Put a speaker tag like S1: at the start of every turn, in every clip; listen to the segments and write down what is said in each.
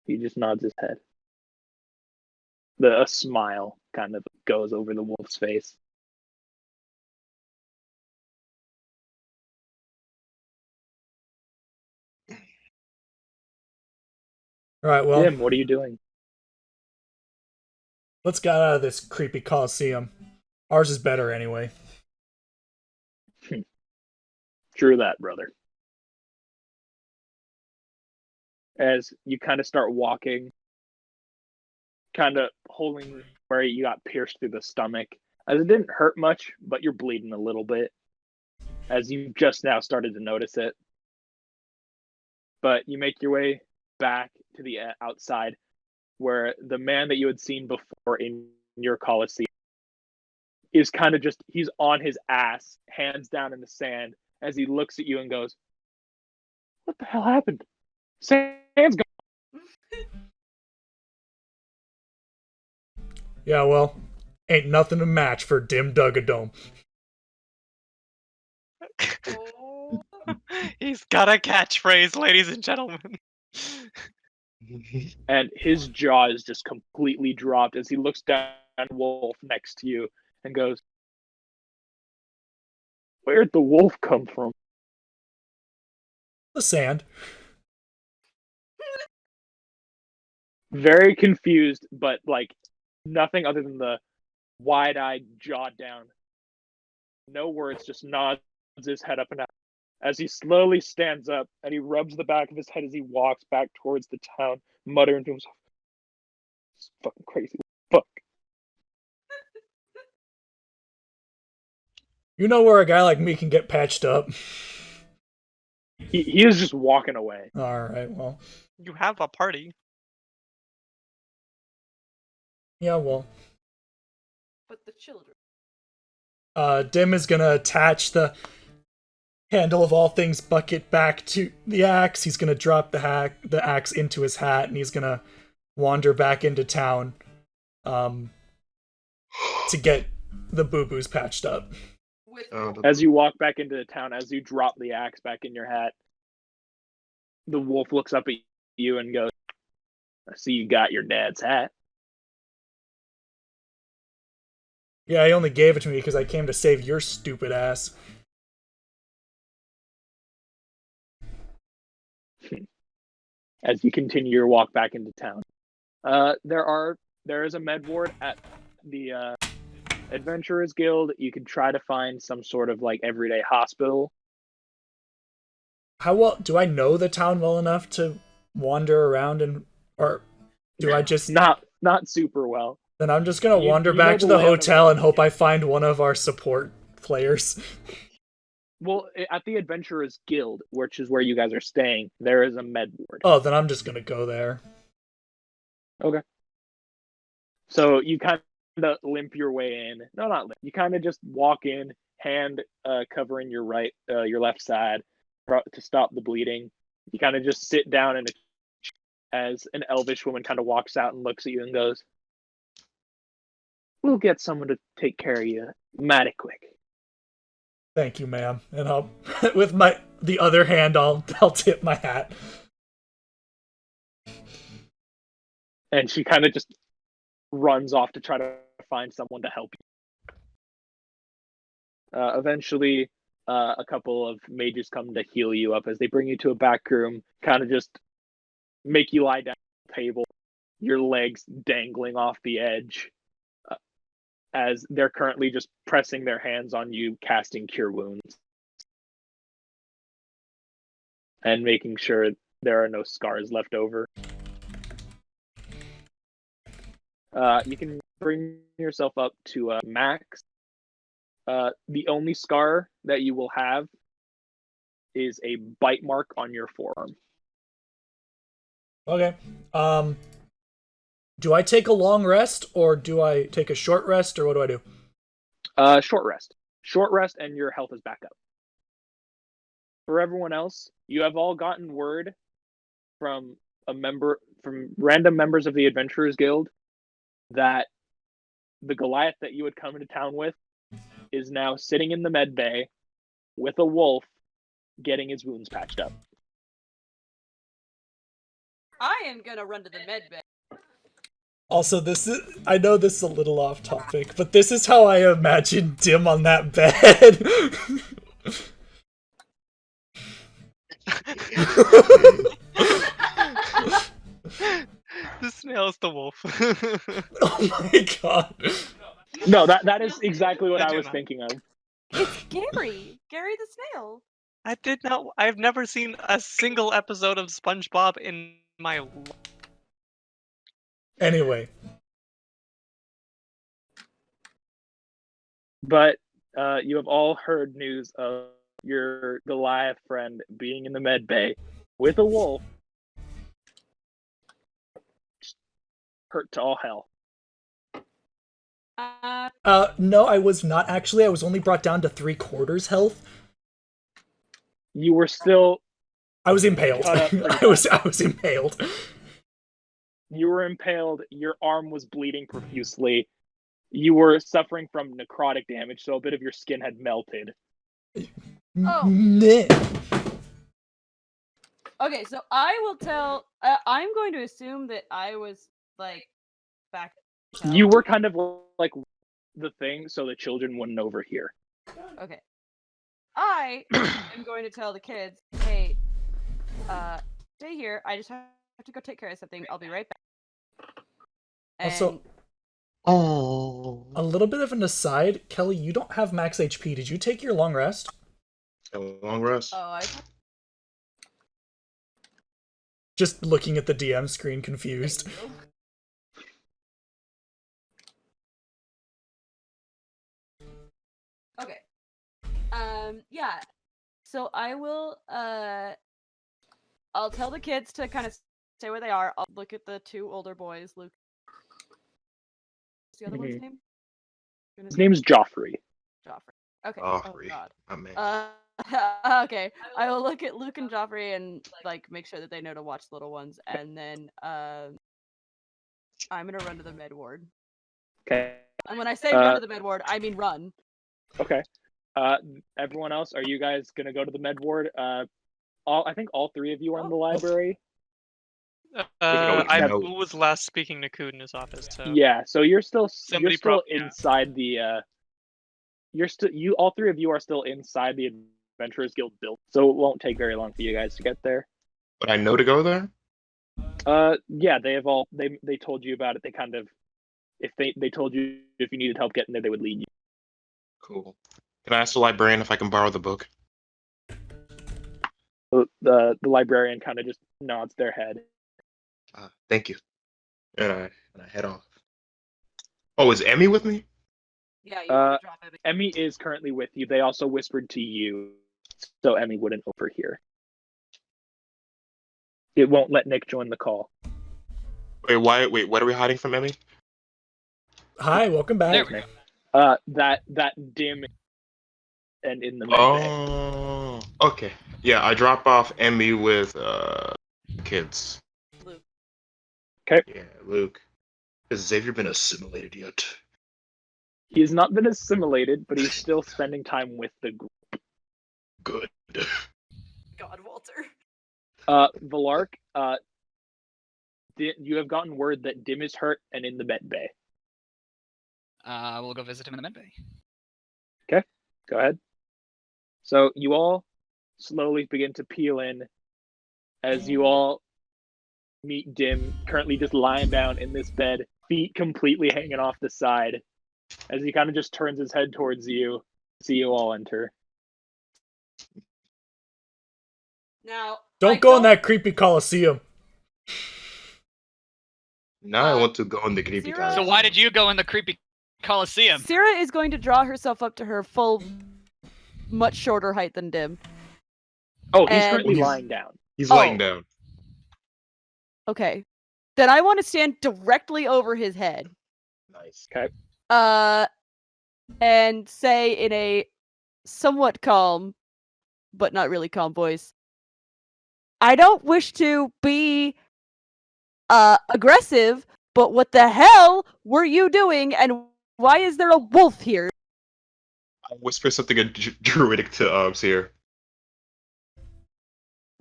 S1: He just nods his head. A smile kind of goes over the wolf's face.
S2: All right, well,
S1: Dimm, what are you doing?
S2: let's get out of this creepy coliseum. Ours is better anyway.
S1: True that, brother. As you kind of start walking, kind of holding where you got pierced through the stomach, as it didn't hurt much, but you're bleeding a little bit, as you just now started to notice it. But you make your way back to the outside, where the man that you had seen before in your Colosseum is kind of just, he's on his ass, hands down in the sand, as he looks at you and goes, "What the hell happened? Sand's gone."
S2: Yeah, well, ain't nothing to match for Dimm Duggadome.
S3: He's got a catchphrase, ladies and gentlemen.
S1: And his jaw is just completely dropped as he looks down at Wolf next to you and goes, "Where'd the wolf come from?"
S2: The sand.
S1: Very confused, but like nothing other than the wide-eyed, jaw down. No words, just nods his head up and down as he slowly stands up and he rubs the back of his head as he walks back towards the town, muttering to himself, "It's fucking crazy. Fuck."
S2: You know where a guy like me can get patched up?
S1: He is just walking away.
S2: Alright, well.
S3: You have a party.
S2: Yeah, well.
S4: But the children.
S2: Dimm is gonna attach the handle of all things bucket back to the axe. He's gonna drop the axe into his hat, and he's gonna wander back into town to get the boo-boos patched up.
S1: As you walk back into the town, as you drop the axe back in your hat, the wolf looks up at you and goes, "I see you got your dad's hat."
S2: Yeah, he only gave it to me because I came to save your stupid ass.
S1: As you continue your walk back into town, there is a med ward at the Adventurers Guild. You could try to find some sort of like everyday hospital.
S2: How well do I know the town well enough to wander around or do I just
S1: not super well?
S2: Then I'm just gonna wander
S1: you
S2: back to
S1: know
S2: the
S1: lay of
S2: hotel and
S1: land,
S2: hope
S1: yeah.
S2: I find one of our support players.
S1: Well, at the Adventurers Guild, which is where you guys are staying, there is a med ward.
S2: Oh, then I'm just gonna go there.
S1: Okay. So you kind of limp your way in. No, not limp. You kind of just walk in, hand covering your left side to stop the bleeding. You kind of just sit down as an elvish woman kind of walks out and looks at you and goes, "We'll get someone to take care of you mighty quick."
S2: Thank you, ma'am. And I'll, with the other hand, I'll tip my hat.
S1: And she kind of just runs off to try to find someone to help you. Eventually, a couple of mages come to heal you up as they bring you to a back room, kind of just make you lie down on the table, your legs dangling off the edge, as they're currently just pressing their hands on you, casting Cure Wounds, and making sure there are no scars left over. You can bring yourself up to max. The only scar that you will have is a bite mark on your forearm.
S2: Okay. Do I take a long rest, or do I take a short rest, or what do I do?
S1: Short rest. Short rest, and your health is back up. For everyone else, you have all gotten word from random members of the Adventurers Guild that the Goliath that you had come into town with is now sitting in the med bay with a wolf, getting his wounds patched up.
S4: I am gonna run to the med bay.
S2: Also, I know this is a little off topic, but this is how I imagine Dimm on that bed.
S3: The snail is the wolf.
S2: Oh my god.
S1: No, that is exactly what
S3: I
S1: I
S3: do
S1: was
S3: not.
S1: thinking of.
S4: It's Gary. Gary the snail.
S3: I did not. I've never seen a single episode of SpongeBob in my life.
S2: Anyway,
S1: But you have all heard news of your Goliath friend being in the med bay with a wolf. Hurt to all hell.
S2: no, I was not actually. I was only brought down to 3/4 health.
S1: You were still.
S2: I was impaled.
S1: Cut up pretty
S2: I was impaled.
S1: You were impaled. Your arm was bleeding profusely. You were suffering from necrotic damage, so a bit of your skin had melted.
S4: Oh.
S2: Meh.
S4: Okay, so I will tell. I'm going to assume that I was like back.
S1: You were kind of like the thing, so the children wouldn't overhear.
S4: Okay. I am going to tell the kids, hey, stay here. I just have to go take care of something. I'll be right back. And
S2: Also,
S5: Oh.
S2: a little bit of an aside, Kelly, you don't have max HP. Did you take your long rest?
S5: A long rest.
S4: I
S2: Just looking at the DM screen, confused.
S4: thank you. Okay. Yeah. So I will I'll tell the kids to kind of stay where they are. I'll look at the two older boys, Luke. What's the other one's name?
S1: His name's Joffrey.
S4: Joffrey. Okay.
S5: Joffrey.
S4: Oh
S5: My man.
S4: god. Okay. I will look at Luke and Joffrey and like make sure that they know to watch the little ones, and then I'm gonna run to the med ward.
S1: Okay.
S4: And when I say run to the med ward, I mean run.
S1: Okay. Everyone else, are you guys gonna go to the med ward? I think all three of you are in the library.
S3: I
S1: know.
S3: was last speaking to Kood in his office. So.
S1: Yeah. So you're still
S3: Somebody yeah.
S1: inside the. All three of you are still inside the Adventurers Guild build, so it won't take very long for you guys to get there.
S5: But I know to go there?
S1: Yeah, they told you about it. They kind of, if they told you if you needed help getting there, they would lead you.
S5: Cool. Can I ask the librarian if I can borrow the book?
S1: The librarian kind of just nods their head.
S5: Thank you. And I head off. Oh, is Emmy with me?
S4: Yeah, you can drop it.
S1: Emmy is currently with you. They also whispered to you, so Emmy wouldn't overhear. It won't let Nick join the call.
S5: Wait, what are we hiding from Emmy?
S2: Hi, welcome back.
S3: There we go.
S1: That Dimm and in the med bay.
S5: Oh, okay. Yeah, I drop off Emmy with kids.
S4: Luke.
S1: Okay.
S5: Yeah, Luke. Has Xavier been assimilated yet?
S1: He has not been assimilated, but he's still spending time with the group.
S5: Good.
S4: God, Walter.
S1: Valark, you have gotten word that Dimm is hurt and in the med bay.
S6: We'll go visit him in the med bay.
S1: Okay, go ahead. So you all slowly begin to peel in as you all meet Dimm, currently just lying down in this bed, feet completely hanging off the side, as he kind of just turns his head towards you, see you all enter.
S4: Now,
S2: Don't go in that creepy coliseum.
S5: Now I want to go in the creepy
S4: Zero?
S5: guy.
S6: So why did you go in the creepy coliseum?
S4: Syrah is going to draw herself up to her full, much shorter height than Dimm.
S1: Oh, he's
S4: And-
S1: currently lying down.
S5: He's
S4: Oh.
S5: laying down.
S4: Okay. Then I want to stand directly over his head.
S5: Nice.
S4: And say in a somewhat calm, but not really calm voice, I don't wish to be aggressive, but what the hell were you doing, and why is there a wolf here?
S5: I'll whisper something druidic to Seer.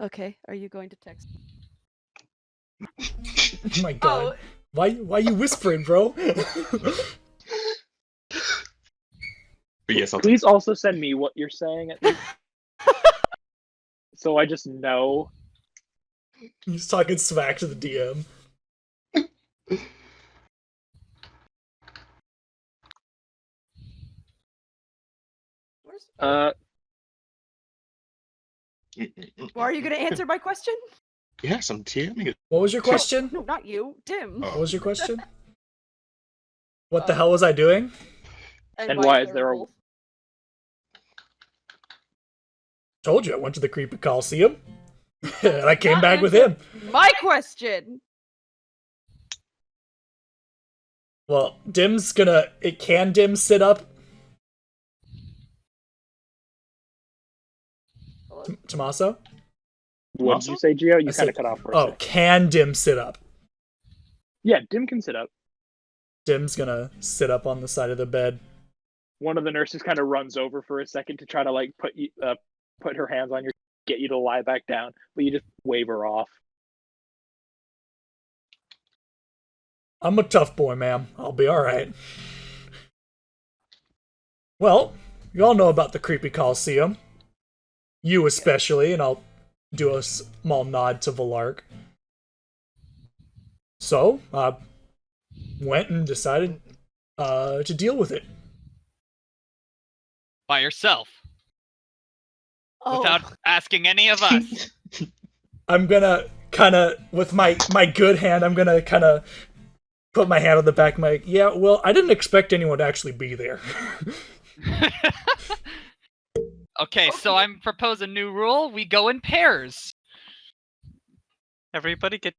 S4: Okay, are you going to text?
S2: Oh my god.
S4: Oh,
S2: Why you whispering, bro?
S5: But yes, I'll take
S1: Please also send me what you're saying at least, so I just know.
S2: He's talking smack to the DM.
S4: where's...
S5: Well,
S4: are you going to answer my question?
S5: Yes, I'm TMing it.
S2: What was your question?
S4: No, not you. Dim.
S5: Oh.
S2: What was your question? What the
S4: Uh,
S2: hell was I doing?
S1: And why is there a-
S4: wolf?
S2: Told you I went to the creepy Coliseum. And I came
S4: Not
S2: back with
S4: answer
S2: him.
S4: My question.
S2: Well, Dimm's gonna... Can Dim sit up? Tommaso?
S1: What did you say, Gio? You
S2: I
S1: kind
S2: said-
S1: of cut off for a
S2: Oh,
S1: second.
S2: can Dim sit up?
S1: Yeah, Dim can sit up.
S2: Dim's gonna sit up on the side of the bed.
S1: One of the nurses kind of runs over for a second to try to like put her hands on your, get you to lie back down, but you just wave her off.
S2: I'm a tough boy, ma'am. I'll be alright. Well, you all know about the creepy Coliseum. You especially, and I'll do a small nod to Valark. So, went and decided to deal with it.
S6: By yourself,
S4: Oh,
S6: without asking any of us.
S2: I'm gonna kinda, with my good hand, I'm gonna kinda put my hand on the back of my... Yeah, well, I didn't expect anyone to actually be there.
S6: Okay, so I'm propose a new rule. We go in pairs.
S3: Everybody get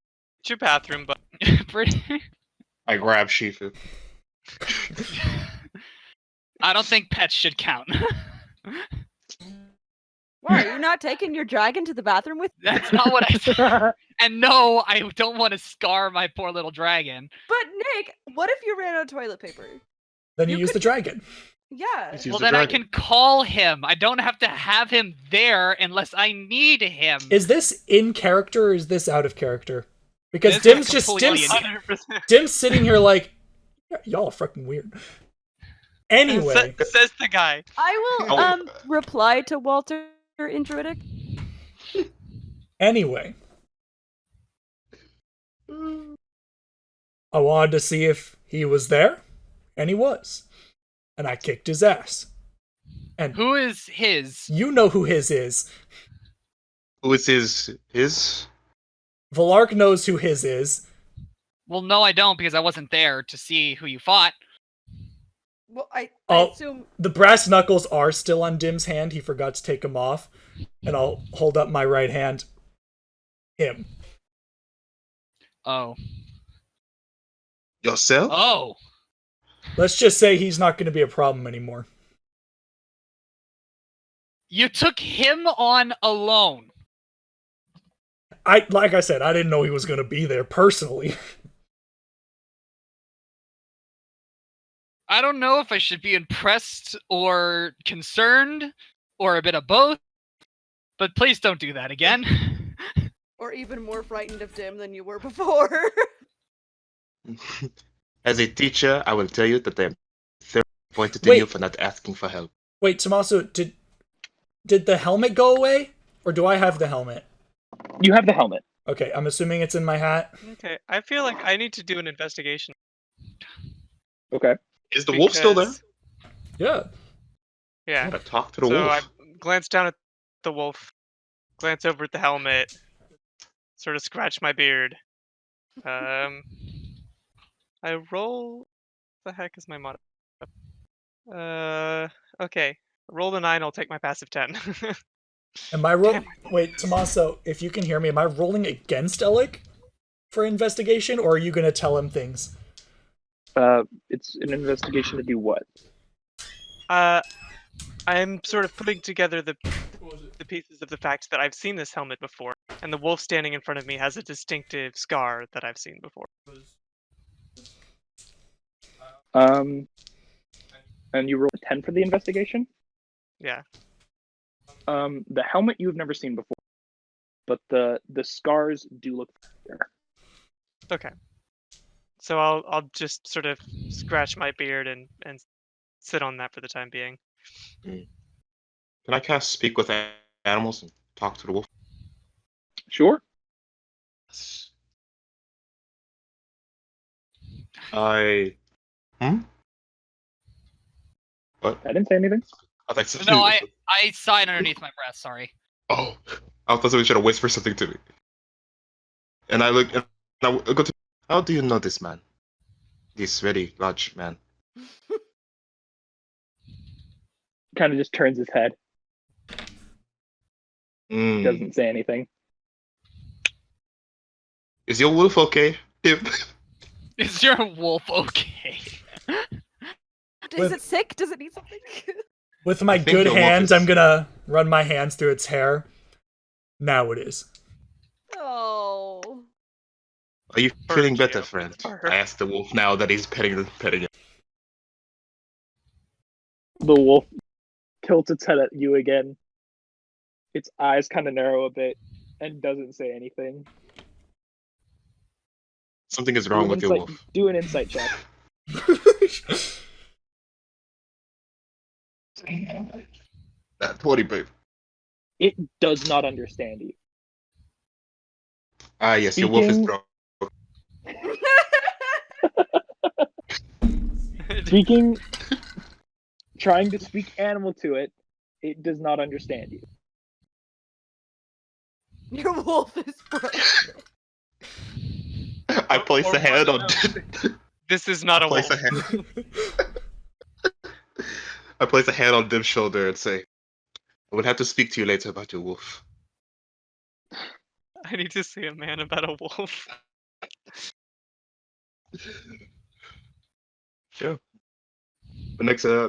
S3: your bathroom, but
S6: Pretty-
S5: I grab Shifu.
S6: I don't think pets should count.
S4: why are you not taking your dragon to the bathroom with?
S6: That's not what I said. And no, I don't want to scar my poor little dragon.
S4: But Nick, what if you ran out of toilet paper?
S2: Then you
S4: You
S2: use the dragon.
S4: Yeah.
S5: Let's use
S6: Well,
S5: the
S6: then I
S5: dragon.
S6: can call him. I don't have to have him there unless I need him.
S2: Is this in character or is this out of character? Because
S6: This is
S2: Dim's just...
S6: completely
S2: Dim's,
S6: in-
S3: 100%.
S2: Dim's sitting here like... Y'all are fucking weird. Anyway...
S3: Says the guy.
S4: I will
S5: Oh.
S4: reply to Walter in Druidic.
S2: Anyway. I wanted to see if he was there, and he was. And I kicked his ass. And
S6: Who is his?
S2: you know who his is.
S5: Who is his?
S2: Valark knows who his is.
S6: Well, no, I don't because I wasn't there to see who you fought.
S4: Well, I
S2: Oh.
S4: assume.
S2: The brass knuckles are still on Dim's hand. He forgot to take them off. And I'll hold up my right hand. Him.
S6: Oh.
S5: Yourself?
S6: Oh.
S2: Let's just say he's not going to be a problem anymore.
S6: You took him on alone.
S2: Like I said, I didn't know he was going to be there personally.
S6: I don't know if I should be impressed or concerned or a bit of both, but please don't do that again.
S4: Or even more frightened of Dim than you were before.
S5: As a teacher, I will tell you that I am very disappointed in
S2: Wait.
S5: you for not asking for help.
S2: Wait, Tommaso, did the helmet go away? Or do I have the helmet?
S1: You have the helmet.
S2: Okay, I'm assuming it's in my hat.
S3: Okay, I feel like I need to do an investigation.
S1: Okay.
S5: Is the wolf still there?
S3: because-
S2: Yeah.
S5: I
S3: Yeah.
S5: gotta talk to the
S3: So I
S5: wolf.
S3: glance down at the wolf, glance over at the helmet, sort of scratch my beard. I roll. The heck is my mod? Okay. Roll the 9. I'll take my passive 10.
S2: Am I Wait, Tommaso, if you can hear me, am I rolling against Elek for investigation, or are you gonna tell him things?
S1: It's an investigation to do what?
S3: I'm sort of putting together the pieces of the fact that I've seen this helmet before, and the wolf standing in front of me has a distinctive scar that I've seen before.
S1: And you roll a 10 for the investigation?
S3: Yeah.
S1: The helmet you've never seen before, but the scars do look familiar.
S3: Okay. So I'll just sort of scratch my beard and sit on that for the time being.
S5: Can I cast speak with animals and talk to the wolf?
S1: Sure.
S5: I. What?
S1: I didn't say anything.
S5: I thought
S6: No, I sighed underneath my breath. Sorry.
S5: Oh, I thought somebody should have whispered something to me. And I look, and I go to. How do you know this man? This very large man.
S1: Kind of just turns his head.
S5: Mm.
S1: Doesn't say anything.
S5: Is your wolf okay?
S6: Is your wolf okay?
S4: Is it sick? Does it need something?
S2: With my
S5: think
S2: good
S5: your wolf
S2: hands,
S5: is-
S2: I'm gonna run my hands through its hair. Now it is.
S4: Oh.
S5: Are you feeling better,
S3: you.
S5: friend?
S3: Purr.
S5: I asked the wolf now that he's petting it.
S1: The wolf tilts its head at you again. Its eyes kind of narrow a bit and doesn't say anything.
S5: Something is wrong with your wolf.
S1: Do an insight check.
S5: That 40, babe.
S1: It does not understand you.
S5: Ah, yes, your wolf is
S1: Speaking-
S5: broke.
S1: Speaking, trying to speak animal to it, it does not understand you.
S4: Your wolf is broke.
S5: I place a hand on.
S3: This is not a wolf.
S5: I place a hand on Dim's shoulder and say, "I would have to speak to you later about your wolf."
S3: I need to see a man about a wolf.
S5: Sure. But next, I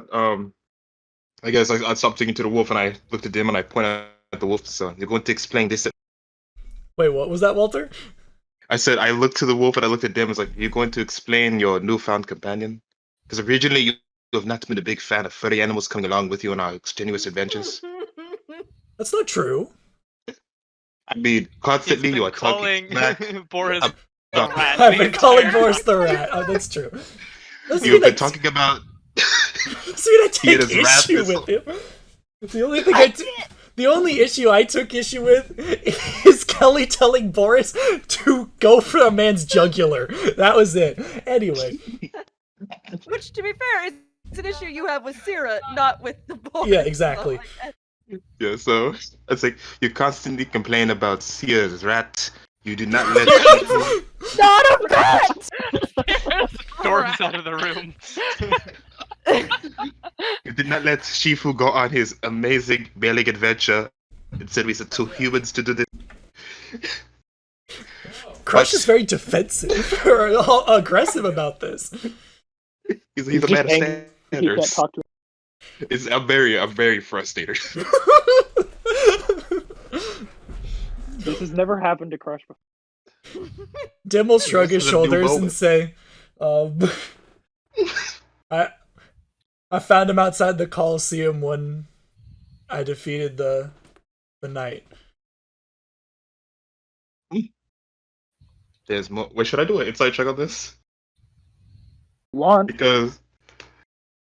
S5: guess I stopped talking to the wolf and I looked at Dim and I pointed at the wolf. So you're going to explain this.
S2: Wait, what was that, Walter?
S5: I said I looked to the wolf and I looked at Dim. I was like, "You're going to explain your newfound companion?" Because originally you have not been a big fan of furry animals coming along with you on our extenuous adventures.
S2: That's not true.
S5: I mean, constantly
S3: He's
S5: you
S3: been
S5: are talking
S3: calling
S5: smack.
S3: Boris
S5: ab-
S3: the
S5: about-
S3: rat.
S2: I've
S3: the
S2: been calling
S3: entire
S2: Boris the rat. Oh, that's true. Doesn't
S5: You've
S2: mean
S5: been
S2: I-
S5: talking about.
S2: doesn't mean I
S5: He and
S2: take
S5: his rat
S2: issue
S5: pistol.
S2: with him. The only thing the only issue I took issue with is Kelly telling Boris to go for a man's jugular. That was it. Anyway,
S4: Which, to be fair, is an issue you have with Syrah, not with the boy.
S2: Yeah, exactly.
S5: Yeah, so it's like you constantly complain about Sia's rat. You do not let
S4: Not a rat!
S3: storms out of the room.
S5: you did not let Shifu go on his amazing bailing adventure. Instead, we sent two humans to do this.
S2: Crush is very defensive or aggressive about this.
S5: He's a
S1: He's
S5: man of
S1: just angry. He can't
S5: standards.
S1: talk to
S5: I'm very frustrated.
S1: This has never happened to Crush before.
S2: Dim will shrug his
S5: This is a new
S2: shoulders and
S5: moment.
S2: say, I found him outside the Coliseum when I defeated the knight."
S5: There's more. Wait, should I do an inside check on this?
S1: One,
S5: Because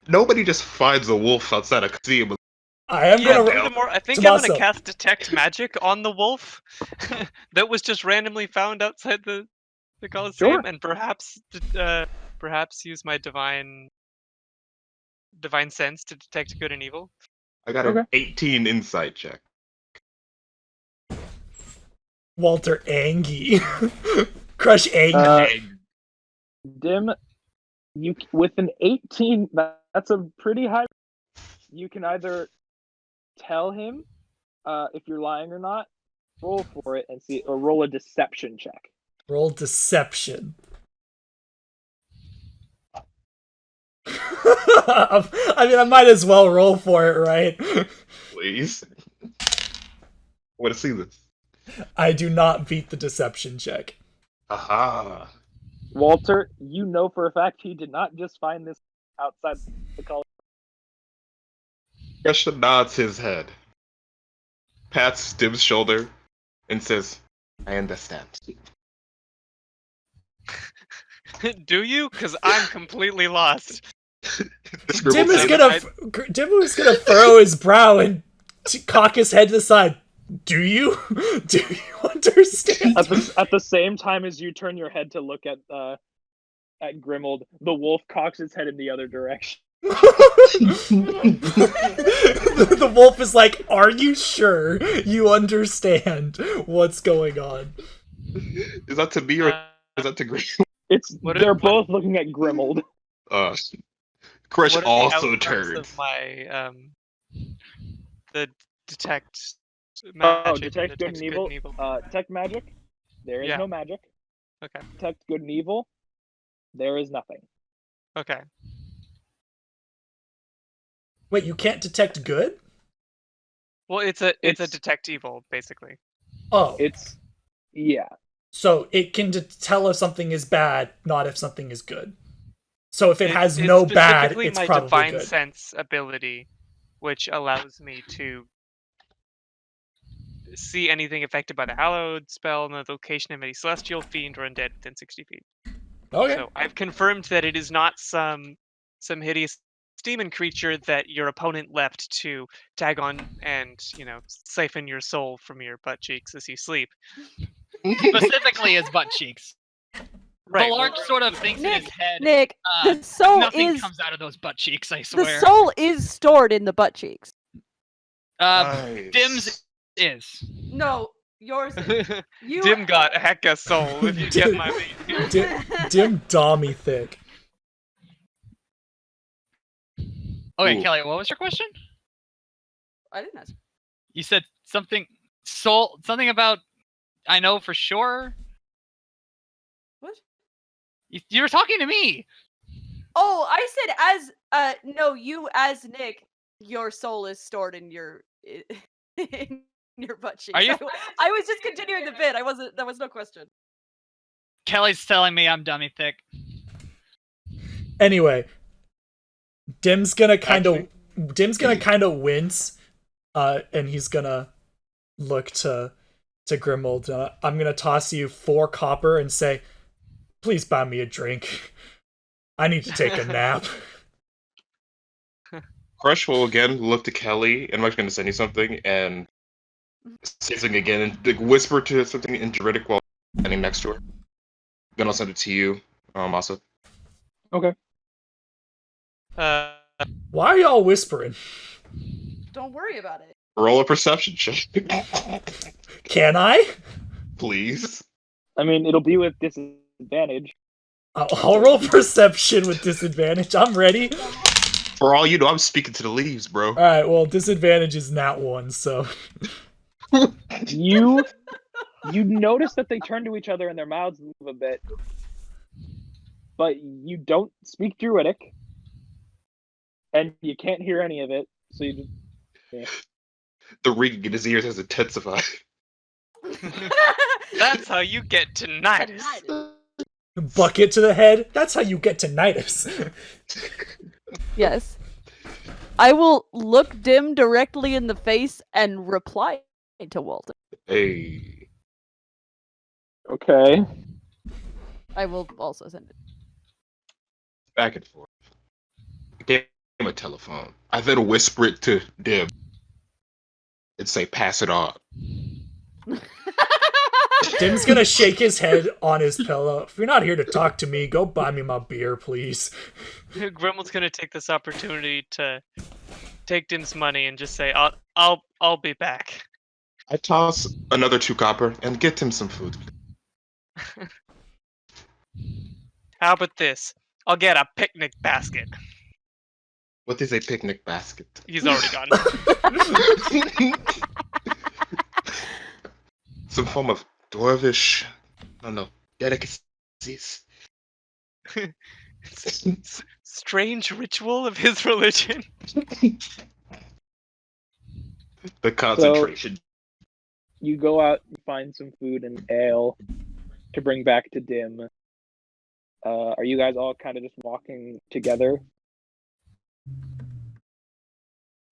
S5: nobody just finds a wolf outside a museum.
S2: I am
S3: Yeah,
S2: gonna.
S3: furthermore, I think
S2: Tommaso.
S3: I'm gonna cast Detect Magic on the wolf that was just randomly found outside the Coliseum,
S1: Sure.
S3: and perhaps use my divine sense to detect good and evil.
S5: I got
S1: Okay.
S5: an 18 insight check.
S2: Walter Angie. Crush Angie.
S1: Dim, you with an 18, that's a pretty high. You can either tell him if you're lying or not, roll for it and see, or roll a deception check.
S2: Roll deception. I mean, I might as well roll for it, right?
S5: Please. I want to see this.
S2: I do not beat the deception check.
S5: Aha.
S1: Walter, you know for a fact he did not just find this outside the college.
S5: Kesha nods his head, pats Dim's shoulder, and says, "I understand."
S3: Do you? Because I'm completely lost.
S2: Dimm is
S5: Scribble
S2: gonna furrow his brow and cock his head to the side. Do you? Do you understand?
S1: At the same time as you turn your head to look at Grimuld, the wolf cocks its head in the other direction.
S2: The wolf is like, "Are you sure you understand what's going on?"
S5: Is that to me or is that to Grace?
S1: They're both looking at Grimuld.
S5: Crush
S3: What are the
S5: also
S3: outcomes
S5: turns.
S3: of my the detect magic,
S1: Detect good and evil. Detect magic. There is no magic.
S3: Okay.
S1: Detect good and evil. There is nothing.
S3: Okay.
S2: Wait, you can't detect good?
S3: Well, it's a
S1: It's-
S3: detect evil, basically.
S2: Oh,
S1: Yeah.
S2: so it can tell if something is bad, not if something is good. So if it has
S3: It's
S2: no bad,
S3: specifically
S2: it's
S3: my
S2: probably
S3: divine
S2: good.
S3: sense ability, which allows me to see anything affected by the hallowed spell and the location of any celestial fiend or undead within 60 feet.
S2: Okay.
S3: So I've confirmed that it is not some hideous demon creature that your opponent left to tag on and, siphon your soul from your butt cheeks as you sleep.
S6: Specifically his butt cheeks.
S3: Right.
S6: Balark sort of thinks in his head,
S4: Nick, the soul
S6: nothing
S4: is
S6: comes out of those butt cheeks, I
S4: the
S6: swear.
S4: soul is stored in the butt cheeks.
S5: Nice.
S6: Dimm's is.
S4: No, yours. You
S3: Dimm got a heck of soul, if you get my meaning.
S2: Dim Dommy thick.
S6: Okay,
S5: Ooh.
S6: Kelly, what was your question?
S4: I didn't ask.
S6: You said something about I know for sure.
S4: What?
S6: You were talking to me.
S4: Oh, I said as no, you as Nick, your soul is stored in your in your butt cheeks.
S6: Are you-
S4: I was just continuing the bit. I wasn't. There was no question.
S6: Kelly's telling me I'm dummy thick.
S2: Anyway, Dim's gonna kind of wince, and he's gonna look to Grimuld. I'm gonna toss you 4 copper and say, "Please buy me a drink. I need to take a nap."
S5: Crush will again look to Kelly, and I'm going to send you something, and say something again, and like, whisper to something in Druidic while standing next to her. Then I'll send it to you, also.
S1: Okay.
S3: Uh,
S2: Why are y'all whispering?
S4: Don't worry about it.
S5: Roll a perception check,
S2: Can I?
S5: please.
S1: I mean, it'll be with disadvantage.
S2: I'll roll perception with disadvantage. I'm ready.
S5: For all you know, I'm speaking to the leaves, bro.
S2: Alright, well, disadvantage is nat 1, so.
S1: You notice that they turn to each other and their mouths move a bit, but you don't speak Druidic, and you can't hear any of it. So you just
S5: The ringing in his ears has intensified.
S3: that's how you get tinnitus.
S2: Bucket to the head. That's how you get tinnitus.
S4: Yes. I will look Dimm directly in the face and reply to Walter.
S5: Hey.
S1: okay.
S4: I will also send it.
S5: Back and forth. I gave him a telephone. I then whisper it to Dimm and say, "Pass it on."
S2: Dim's gonna shake his head on his pillow. If you're not here to talk to me, go buy me my beer, please.
S3: Grimald's gonna take this opportunity to take Dimm's money and just say, "I'll be back."
S5: I toss another 2 copper and get him some food.
S3: How about this? I'll get a picnic basket.
S5: What is a picnic basket?
S3: He's already gone.
S5: Some form of dwarvish, I don't know, delicacies.
S3: Strange ritual of his religion.
S5: The concentration.
S1: You go out and find some food and ale to bring back to Dimm. Are you guys all kind of just walking together?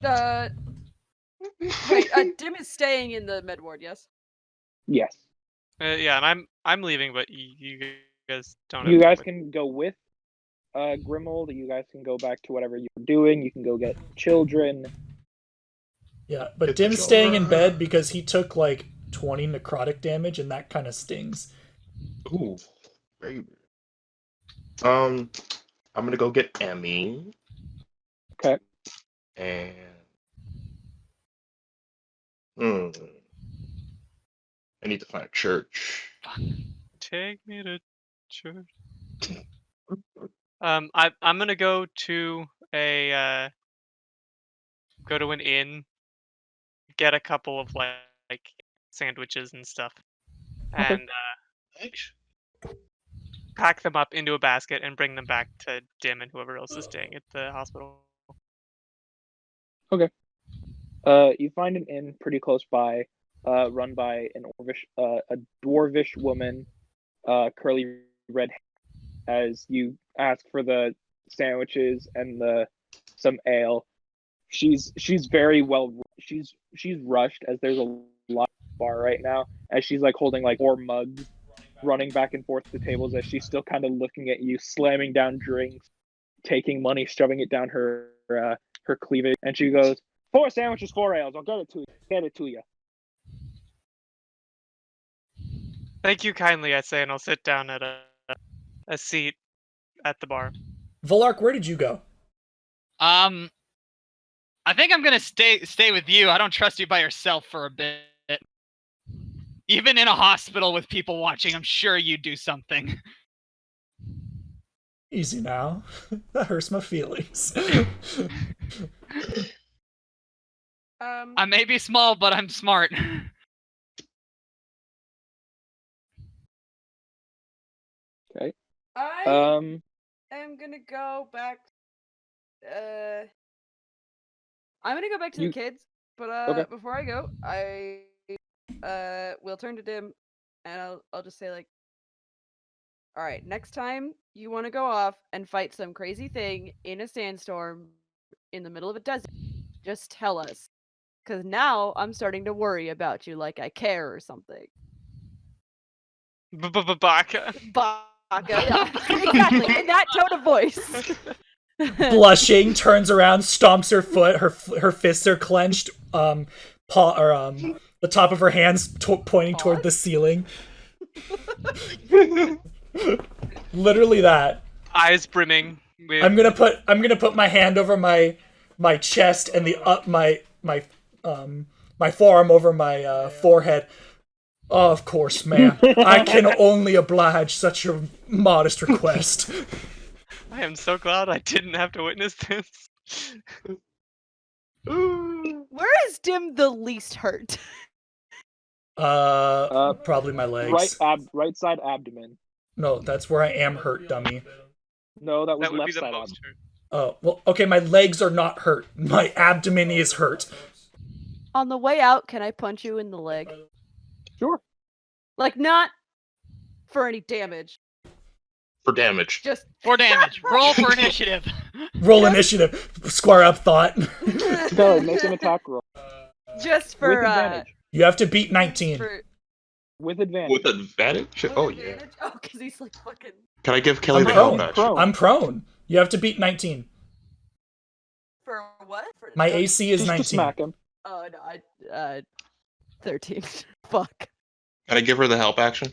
S4: Wait, Dimm is staying in the med ward, yes?
S1: Yes.
S3: Yeah, and I'm leaving, but you guys don't.
S1: You
S3: have
S1: guys
S3: with-
S1: can go with Grimuld. You guys can go back to whatever you were doing. You can go get children.
S2: Yeah, but
S5: It's
S2: Dimm's staying in
S5: children.
S2: bed because he took like 20 necrotic damage, and that kind of stings.
S5: Ooh. Very weird. I'm gonna go get Emmy.
S1: Okay.
S5: And I need to find a church.
S3: Take me to church. I'm gonna go to an inn, get a couple of like sandwiches and stuff,
S1: Okay.
S3: and pack them up into a basket and bring them back to Dimm and whoever else is staying at the hospital.
S1: You find an inn pretty close by, run by a dwarvish woman, curly red hair. As you ask for the sandwiches and some ale, she's very well. She's rushed as there's a lot of bar right now. As she's like holding like 4 mugs, running back and forth to tables. As she's still kind of looking at you, slamming down drinks, taking money, shoving it down her cleavage, and she goes, 4 sandwiches, 4 ales. I'll get it to you. Get it to you.
S3: Thank you kindly, I say, and I'll sit down at a seat at the bar.
S2: Volark, where did you go?
S6: I think I'm gonna stay with you. I don't trust you by yourself for a bit. Even in a hospital with people watching, I'm sure you'd do something.
S2: Easy now. That hurts my feelings.
S6: I may be small, but I'm smart.
S1: Okay.
S4: I
S1: Um.
S4: am gonna go back. I'm gonna go back to
S1: You-
S4: the kids, but
S1: Okay.
S4: before I go, I will turn to Dimm, and I'll just say like, all right, next time you want to go off and fight some crazy thing in a sandstorm in the middle of a desert, just tell us, because now I'm starting to worry about you, like I care or something.
S3: Baka.
S4: Baka, yeah, exactly, in that tone of voice.
S2: Blushing, turns around, stomps her foot. Her fists are clenched. The top of her hands pointing toward the ceiling. Literally that.
S3: Eyes brimming. With...
S2: I'm gonna put my hand over my chest and my forearm over my forehead. Oh, of course, ma'am. I can only oblige such a modest request.
S3: I am so glad I didn't have to witness this.
S4: Where is Dimm the least hurt?
S2: Probably my legs.
S1: Right side abdomen.
S2: No, that's where I am hurt, dummy.
S1: No, that was
S3: That would be
S1: left
S3: the
S1: side
S3: most
S1: abdomen.
S3: hurt.
S2: Oh, well, okay, my legs are not hurt. My abdomen is hurt.
S4: On the way out, can I punch you in the leg?
S1: Sure.
S4: Like, not for any damage.
S5: For damage.
S4: Just
S6: For damage. Roll for initiative.
S2: Roll initiative. Square up thought.
S1: Go, make an attack roll.
S4: just for
S1: With advantage.
S2: You have to beat 19.
S1: With advantage.
S5: With advantage? Oh, yeah.
S4: advantage? Oh, because he's like fucking.
S5: Can I give Kelly
S2: I'm
S5: the
S2: prone.
S5: help action?
S2: I'm prone. You have to beat 19.
S4: For what? For
S2: My AC is
S1: Just to
S2: 19.
S1: smack him.
S4: Oh no, 13. Fuck.
S5: Can I give her the help action?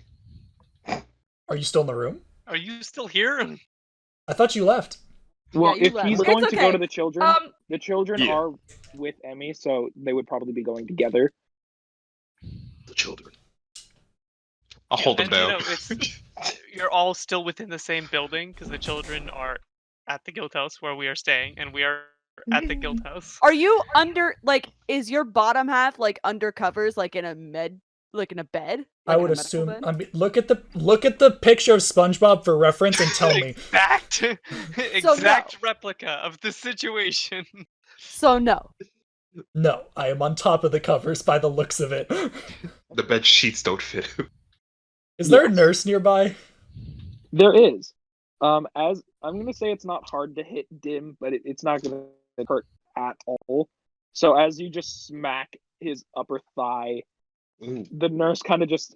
S2: Are you still in the room?
S3: Are you still here?
S2: I thought you left.
S1: Well,
S4: you
S1: if
S4: left.
S1: he's
S4: It's
S1: going to go
S4: okay.
S1: to the children, the children
S5: Yeah.
S1: are with Emmy, so they would probably be going together.
S5: The children. I'll hold them
S3: And, you
S5: down.
S3: know, you're all still within the same building because the children are at the guild house where we are staying, and we are at the guild house.
S4: Are you under? Like, is your bottom half like under covers, like in a bed? Like in a bed?
S2: I
S4: Like in
S2: would
S4: a medical
S2: assume.
S4: bed?
S2: I mean, look at the picture of SpongeBob for reference and tell me.
S3: Exact replica of the situation.
S4: So no.
S2: No, I am on top of the covers by the looks of it.
S5: The bed sheets don't fit.
S2: Is there a
S1: Yes.
S2: nurse nearby?
S1: There is. As I'm gonna say, it's not hard to hit Dimm, but it's not gonna hurt at all. So as you just smack his upper thigh,
S5: Ooh.
S1: the nurse kind of just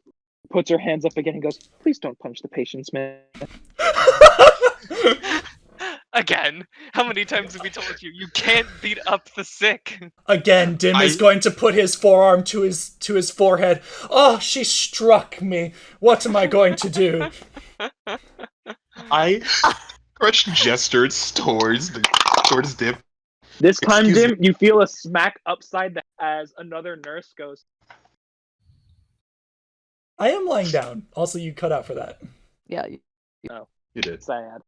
S1: puts her hands up again and goes, "Please don't punch the patients, man."
S3: Again, how many times have we told you you can't beat up the sick?
S2: Again, Dimm is going to put his forearm to his forehead. Oh, she struck me. What am I going to do?
S5: Crush gestures towards Dimm.
S1: This time,
S5: Excuse
S1: Dimm, you feel a smack upside the as another nurse goes,
S2: I am lying down. Also, you cut out for that.
S4: Yeah.
S5: You did.
S1: sad.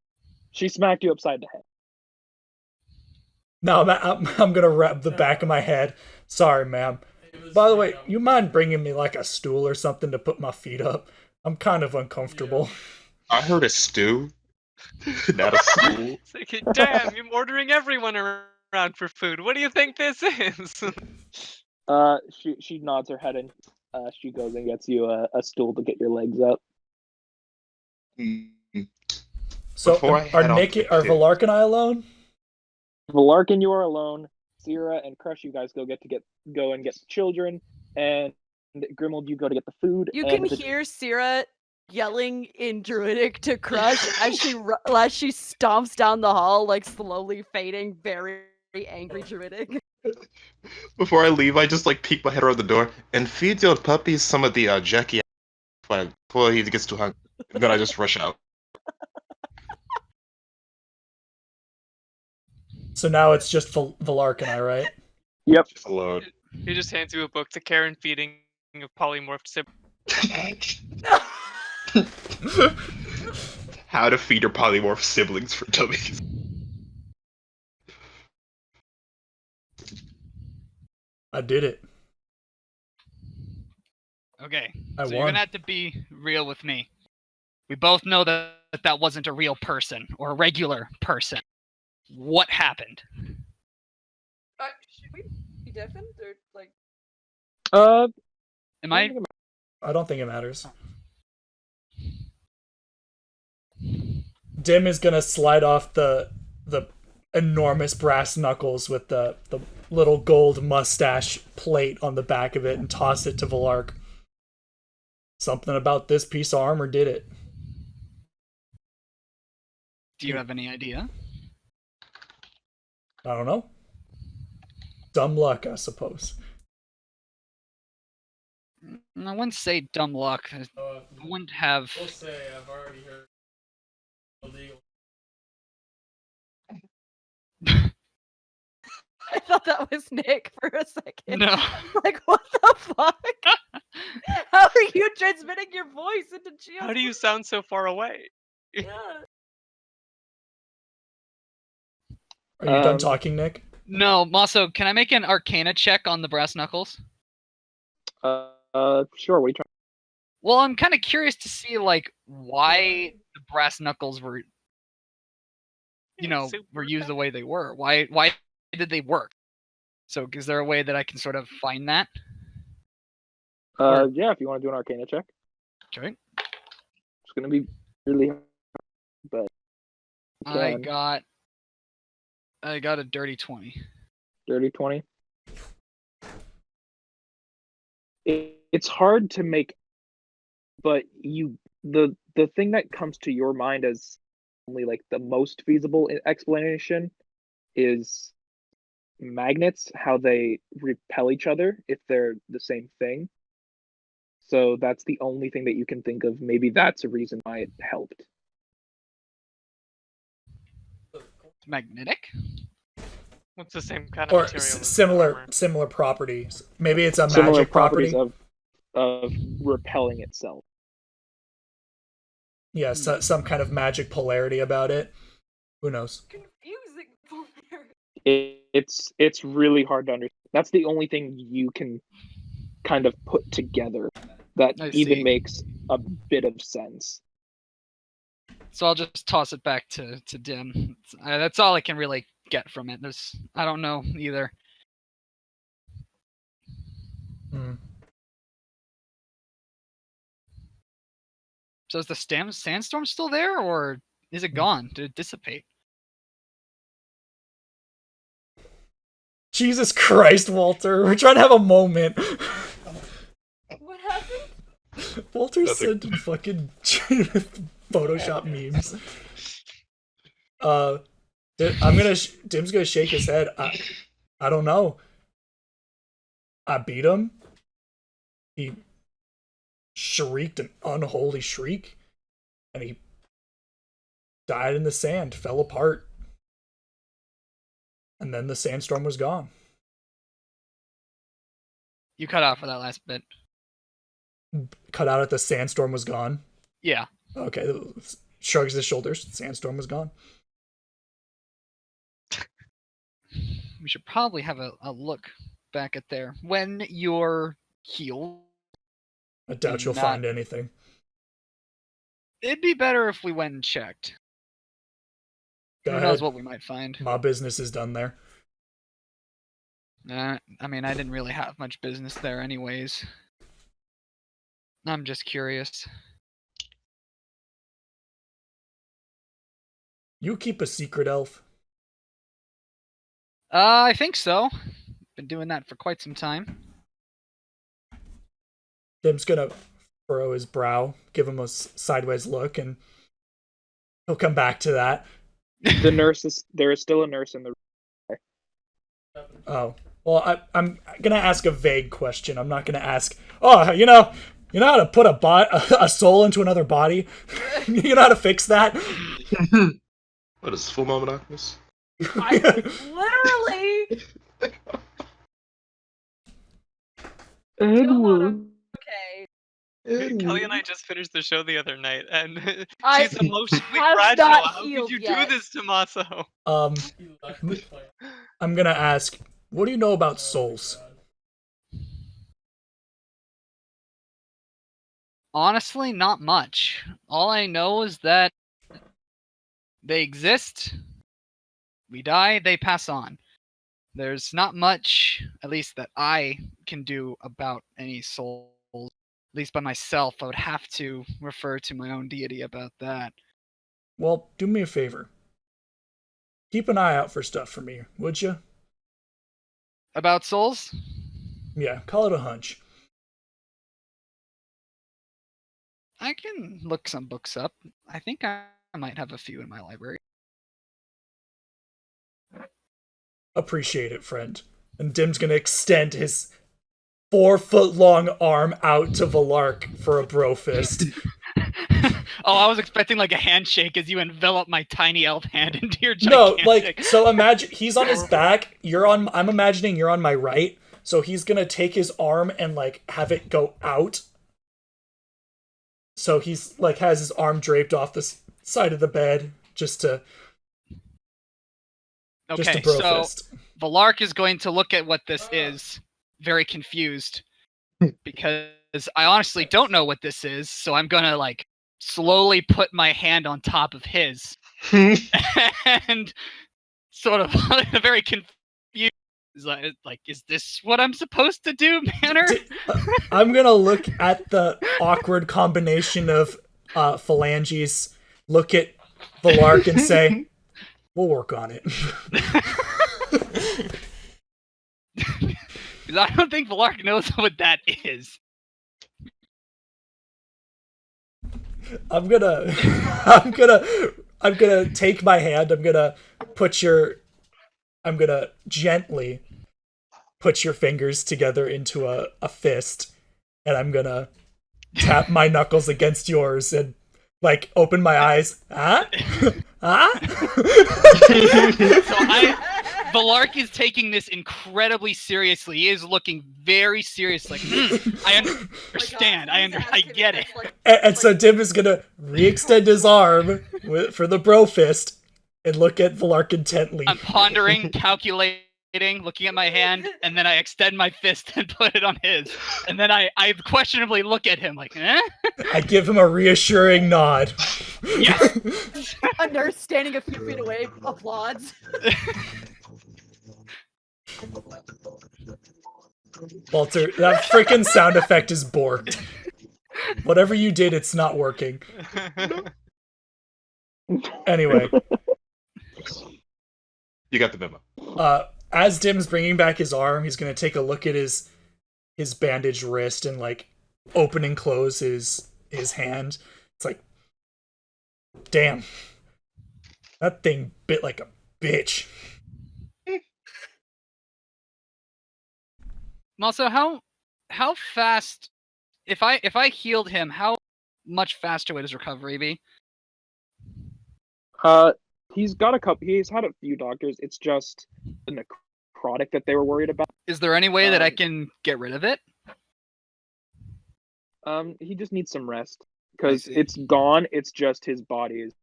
S1: She smacked you upside the head.
S2: No, I'm gonna rub the back of my head. Sorry, ma'am. By the way, you mind bringing me like a stool or something to put my feet up? I'm kind of uncomfortable.
S5: I heard a stew, not a stool.
S3: It's like, damn, you're ordering everyone around for food. What do you think this is?
S1: She nods her head and she goes and gets you a stool to get your legs up.
S2: So,
S5: Before I head
S2: are
S5: off
S2: Nick,
S5: to
S2: are
S5: the-
S2: Valark and I alone?
S1: Valark and you are alone. Sierra and Crush, you guys go and get the children, and Grimuld, you go to get the food.
S4: You
S1: and
S4: can hear Sierra yelling in Druidic to Crush as she stomps down the hall, like slowly fading, very angry Druidic.
S5: Before I leave, I just like peek my head around the door and feed your puppies some of the Jackie before he gets too hungry. And then I just rush out.
S2: So now it's just Valark and I, right?
S1: Yep.
S5: Just alone.
S3: He just hands you a book, The Care and Feeding of Polymorphed Siblings.
S5: How to feed your polymorph siblings for dummies.
S2: I did it.
S6: Okay,
S2: I
S6: so you're
S2: won.
S6: gonna have to be real with me. We both know that that wasn't a real person or a regular person. What happened?
S4: Should we be deafened or like?
S6: Am I?
S2: I don't think it matters. Dimm is gonna slide off the enormous brass knuckles with the little gold mustache plate on the back of it and toss it to Valark. Something about this piece of armor did it.
S6: Do you have any idea?
S2: I don't know. Dumb luck, I suppose.
S6: I wouldn't say dumb luck. I wouldn't have.
S2: We'll say I've already heard illegal.
S4: I thought that was Nick for a second.
S6: No.
S4: Like, what the fuck? How are you transmitting your voice into Geo?
S3: How do you sound so far away?
S4: Yeah.
S2: Are you done
S1: Um,
S2: talking, Nick?
S6: No, Maso, can I make an Arcana check on the brass knuckles?
S1: Sure. What are you trying?
S6: Well, I'm kind of curious to see like why the brass knuckles were, were used the way they were. Why did they work? So, is there a way that I can sort of find that?
S1: Yeah, if you want to do an Arcana check,
S6: Okay.
S1: it's gonna be really hard, but
S6: I
S1: can.
S6: got a dirty 20.
S1: dirty 20. It's hard to make, but the thing that comes to your mind as only like the most feasible explanation is magnets, how they repel each other if they're the same thing. So that's the only thing that you can think of. Maybe that's a reason why it helped.
S6: Magnetic?
S3: What's the same kind of
S2: Or
S3: material? as
S2: similar
S3: armor?
S2: similar properties. Maybe it's a
S1: Similar
S2: magic property.
S1: properties of repelling itself.
S2: Yeah, some kind of magic polarity about it. Who knows?
S4: Confusing.
S1: It's really hard to understand. That's the only thing you can kind of put together that
S6: I
S1: even
S6: see.
S1: makes a bit of sense.
S6: So I'll just toss it back to Dimm. That's all I can really get from it. I don't know either.
S2: Hmm.
S6: So is the sandstorm still there, or is it gone? Did it dissipate?
S2: Jesus Christ, Walter. We're trying to have a moment.
S4: What happened?
S2: Walter
S5: Nothing.
S2: sent fucking Photoshop memes. Dim's gonna shake his head. I don't know. I beat him. He shrieked an unholy shriek, and he died in the sand, fell apart. And then the sandstorm was gone.
S6: You cut out for that last bit.
S2: Cut out at the sandstorm was gone.
S6: Yeah.
S2: Okay, shrugs his shoulders. Sandstorm was gone.
S6: We should probably have a look back at there. When you're healed,
S2: I doubt you'll find anything.
S6: it'd be better if we went and checked.
S2: Go
S6: Who
S2: ahead.
S6: knows what we might find.
S2: My business is done there.
S6: I mean, I didn't really have much business there anyways. I'm just curious.
S2: You keep a secret, elf?
S6: I think so. Been doing that for quite some time.
S2: Dim's gonna furrow his brow, give him a sideways look, and he'll come back to that.
S1: There is still a nurse in the room.
S2: Oh. Well, I'm gonna ask a vague question. I'm not gonna ask, oh, you know how to put a soul into another body? You know how to fix that?
S5: What is full moment darkness?
S4: Literally.
S1: Edward.
S4: Okay.
S3: Kelly and I just finished the show the other night, and
S4: I
S3: she's emotionally
S4: have
S3: fragile.
S4: not
S3: How could
S4: healed
S3: you
S4: yet.
S3: do this, Tommaso?
S2: I'm gonna ask, what do you know about souls?
S6: Honestly, not much. All I know is that they exist, we die, they pass on. There's not much, at least that I can do about any souls. At least by myself, I would have to refer to my own deity about that.
S2: Well, do me a favor. Keep an eye out for stuff for me, would you?
S6: About souls?
S2: Yeah, call it a hunch.
S6: I can look some books up. I think I might have a few in my library.
S2: Appreciate it, friend. And Dim's gonna extend his 4-foot-long arm out to Valark for a bro fist.
S6: Oh, I was expecting like a handshake as you envelop my tiny elf hand into your
S2: No,
S6: gigantic...
S2: like, so imagine he's on his back, I'm imagining you're on my right, so he's gonna take his arm and like have it go out. So he's like has his arm draped off the side of the bed just to
S6: Okay,
S2: bro
S6: so
S2: fist.
S6: Valark is going to look at what this is, very confused, because I honestly don't know what this is, so I'm gonna like slowly put my hand on top of his and sort of in a very confused like, is this what I'm supposed to do manner?
S2: I'm gonna look at the awkward combination of phalanges, look at Valark and say, we'll work on it.
S6: Because I don't think Valark knows what that is.
S2: I'm gonna take my hand, I'm gonna gently put your fingers together into a fist, and I'm gonna tap my knuckles against yours and like open my eyes. Huh? Huh?
S6: So Valark is taking this incredibly seriously. He is looking very serious, like, I understand. I get it.
S2: And so Dimm is gonna re-extend his arm for the bro fist and look at Valark intently.
S6: I'm pondering, calculating, looking at my hand, and then I extend my fist and put it on his. And then I questionably look at him like, eh?
S2: I give him a reassuring nod.
S6: Yes.
S4: A nurse standing a few feet away applauds.
S2: Walter, that freaking sound effect is borked. Whatever you did, it's not working. Anyway.
S5: You got the memo.
S2: As Dimm's bringing back his arm, he's gonna take a look at his bandaged wrist and like open and close his hand. It's like, damn, that thing bit like a bitch.
S6: Also, how fast? If I healed him, how much faster would his recovery be?
S1: He's got a couple. He's had a few doctors. It's just the necrotic that they were worried about.
S6: Is there any way that I can get rid of it?
S1: He just needs some rest because
S6: see.
S1: it's gone. It's just his body is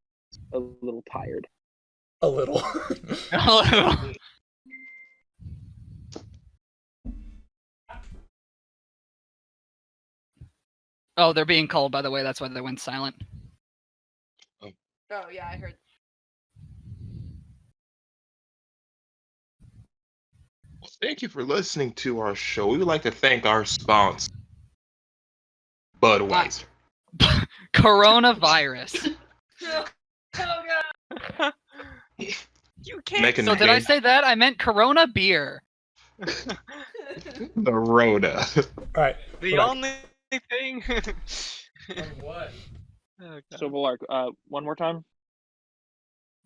S1: a little tired.
S2: A little.
S6: Oh, they're being called, by the way. That's why they went silent.
S4: Oh yeah, I heard.
S5: Well, thank you for listening to our show. We would like to thank our sponsor, Budweiser.
S6: Coronavirus.
S3: You can't.
S5: Making
S6: So did I
S5: game-
S6: say that? I meant Corona beer.
S5: the Rhoda.
S2: Alright.
S3: The only thing.
S2: What?
S3: Oh, God.
S1: So Valark, one more time.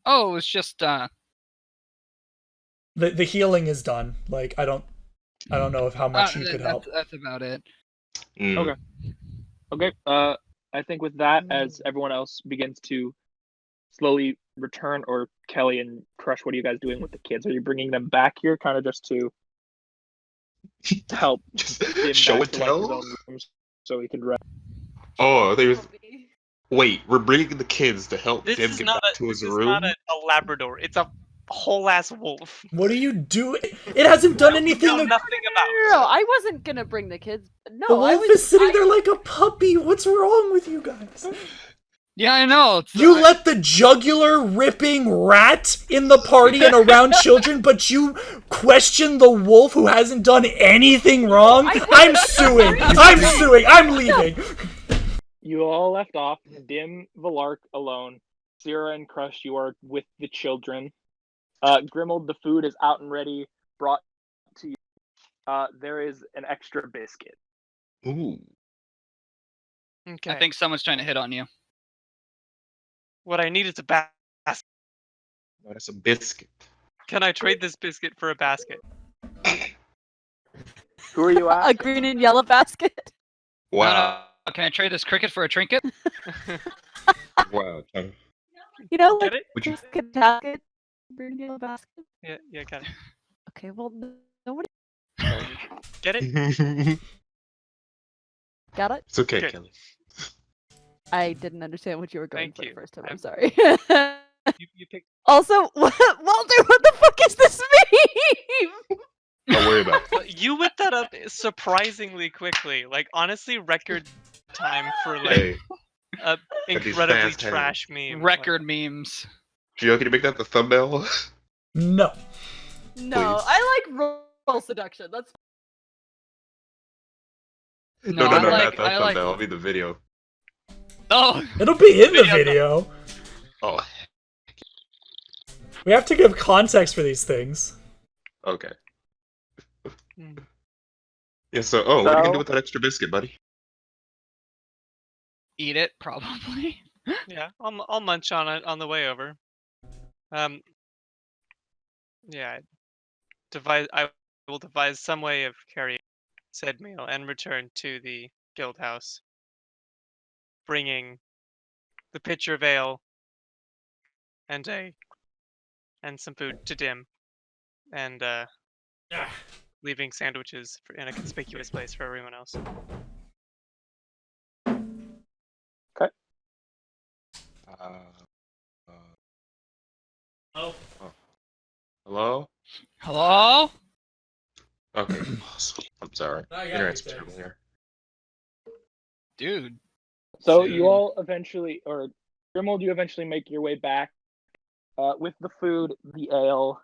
S6: Oh, it was just
S2: The healing is done. Like, I don't know of how much you could help.
S6: That's about it.
S1: Okay. Okay. I think with that, as everyone else begins to slowly return, or Kelly and Crush, what are you guys doing with the kids? Are you bringing them back here, kind of just to help
S5: Just
S1: Dimm
S5: show
S1: back
S5: and
S1: to, like, his
S5: tell.
S1: own rooms so he can rest?
S5: Oh, wait. We're bringing the kids to help
S3: This
S5: Dimm
S3: is
S5: get
S3: not
S5: back to
S3: this
S5: his
S3: is
S5: room.
S3: not a Labrador. It's a whole ass wolf.
S2: What do you do? It hasn't done anything.
S3: Know nothing about.
S4: No, I wasn't gonna bring the kids. No,
S2: The
S4: I
S2: wolf
S4: was
S2: is sitting there like a puppy. What's wrong with you guys?
S6: Yeah, I know.
S2: You let the jugular ripping rat in the party and around children, but you question the wolf who hasn't done anything wrong? I'm suing. I'm leaving.
S1: You all left off. Dimm, Valark alone. Sierra and Crush, you are with the children. Grimuld, the food is out and ready, brought to you. There is an extra biscuit.
S5: Ooh.
S3: Okay.
S6: I think someone's trying to hit on you.
S3: What I need is a basket.
S5: Oh, that's a biscuit.
S3: Can I trade this biscuit for a basket?
S1: Who are you
S4: a
S1: asking?
S4: green and yellow basket.
S5: Wow.
S6: No, can I trade this cricket for a trinket?
S5: Wow.
S4: You know,
S3: Get
S4: like
S3: it?
S5: Would you?
S4: basket, green and yellow basket.
S3: Yeah, got it.
S4: Okay, well, nobody
S3: Get it?
S5: It's
S4: got it.
S5: okay,
S3: Good.
S5: Kelly.
S4: I didn't understand what you were going
S3: Thank
S4: for
S3: you.
S4: the first time.
S3: I'm-
S4: I'm sorry.
S3: You picked.
S4: Also, Walter, what the fuck is this meme?
S5: Don't worry about it.
S3: You whipped that up surprisingly quickly. Like honestly, record time for like
S5: Hey,
S3: a
S5: these
S3: incredibly
S5: fast hands.
S3: trash meme.
S6: Record memes.
S5: Gio, can you make that the thumbnail?
S2: No.
S4: No,
S5: Please.
S4: I like roll seduction. That's
S6: No,
S5: no,
S6: I
S5: not
S6: like-
S5: the
S6: I like-
S5: thumbnail. It'll be the video.
S6: Oh,
S2: It'll be in the
S6: Video.
S2: video.
S5: Oh,
S2: We have to give context for these things.
S5: okay.
S3: Hmm.
S5: Yeah, so, what are you gonna
S1: So-
S5: do with that extra biscuit, buddy?
S6: eat it probably.
S3: Yeah, I'll munch on it on the way over. Yeah, I will devise some way of carrying said meal and return to the guild house, bringing the pitcher of ale and some food to Dimm, and leaving sandwiches in a conspicuous place for everyone else.
S2: Oh.
S5: Hello?
S6: Hello?
S5: Okay. I'm sorry.
S2: I got you,
S5: Internet's
S2: thanks.
S5: terrible here.
S6: Dude.
S1: So
S6: Dude.
S1: you all eventually, or Grimuld, you eventually make your way back with the food, the ale.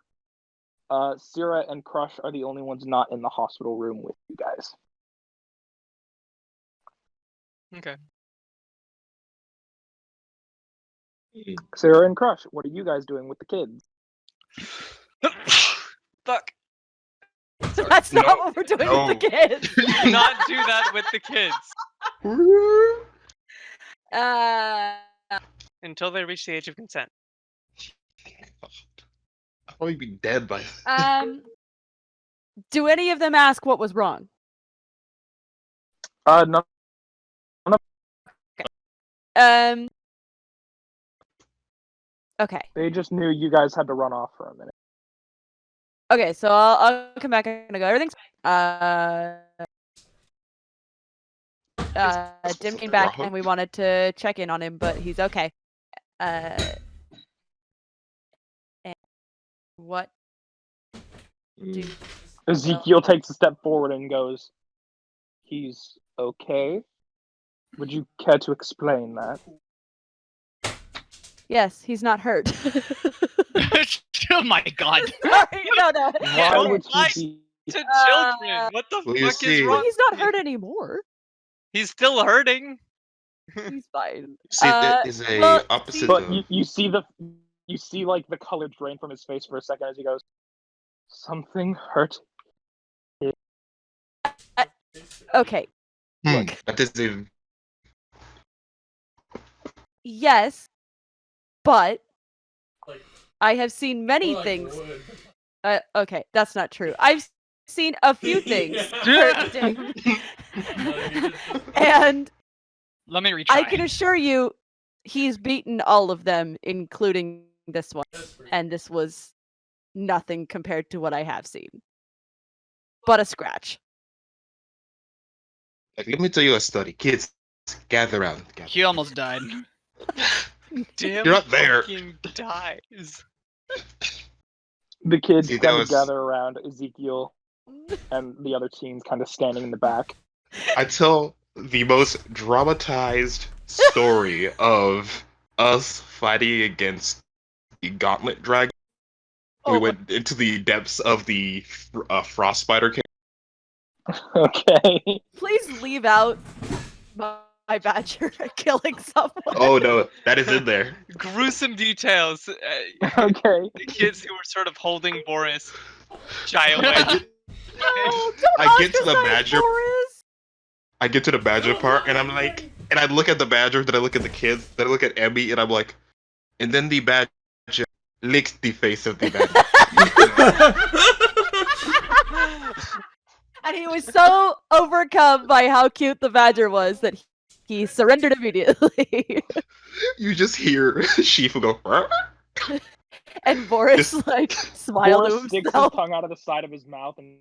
S1: Sierra and Crush are the only ones not in the hospital room with you guys.
S3: Okay.
S1: Sierra and Crush, what are you guys doing with the kids?
S3: Fuck.
S4: That's not
S5: No,
S4: what we're doing
S5: no.
S4: with the kids.
S3: Do not do that with the kids. Until they reach the age of consent.
S5: I'll probably be dead by.
S4: Do any of them ask what was wrong?
S1: No.
S4: Okay.
S1: They just knew you guys had to run off for a minute.
S4: Okay, so I'll come back and go. Everything's Dimm came back and we wanted to check in on him, but he's okay. And what?
S1: Ezekiel takes a step forward and goes, "He's okay. Would you care to explain that?"
S4: Yes, he's not hurt.
S6: Oh my god.
S4: Sorry, no.
S1: Why would
S3: lie
S1: he be?
S3: To children! What the
S5: Well, you
S3: fuck is
S5: see-
S3: wrong?
S4: He's not hurt anymore.
S3: He's still hurting.
S4: He's fine.
S5: See, that is a
S4: well,
S5: opposite.
S1: But
S5: of...
S1: you see like the color drain from his face for a second as he goes, "Something hurt."
S4: Okay.
S5: That is a.
S4: Yes, but I have seen many things. Okay, that's not true. I've seen a few things hurt Dimm. And
S6: Let me retry.
S4: I can assure you, he's beaten all of them, including this one. And this was nothing compared to what I have seen. But a scratch.
S5: Like, let me tell you a story. Kids, gather around.
S6: He almost died.
S3: Dimm
S5: You're not there.
S3: fucking dies.
S1: The kids
S5: See, that
S1: kind of
S5: was-
S1: gather around Ezekiel and the other teens kind of standing in the back.
S5: I tell the most dramatized story of us fighting against the Gauntlet Dragon. We
S4: Oh,
S5: went into the depths of the Frost Spider cave.
S1: Okay.
S4: please leave out my badger killing someone.
S5: Oh no, that is in there.
S3: Gruesome details.
S1: Okay.
S3: The kids who were sort of holding Boris shy
S5: I
S3: away.
S5: get,
S4: No, don't
S5: I get to the
S4: ostracize
S5: badger.
S4: Boris.
S5: I get to the badger part, and I'm like, and I look at the badger, then I look at the kids, then I look at Emmy, and I'm like, and then the badger licks the face of the badger.
S4: And he was so overcome by how cute the badger was that he surrendered immediately.
S5: You just hear Shifu go. "Huh?"
S4: And Boris like smiled
S1: Boris
S4: to
S1: sticks his
S4: himself.
S1: tongue out of the side of his mouth and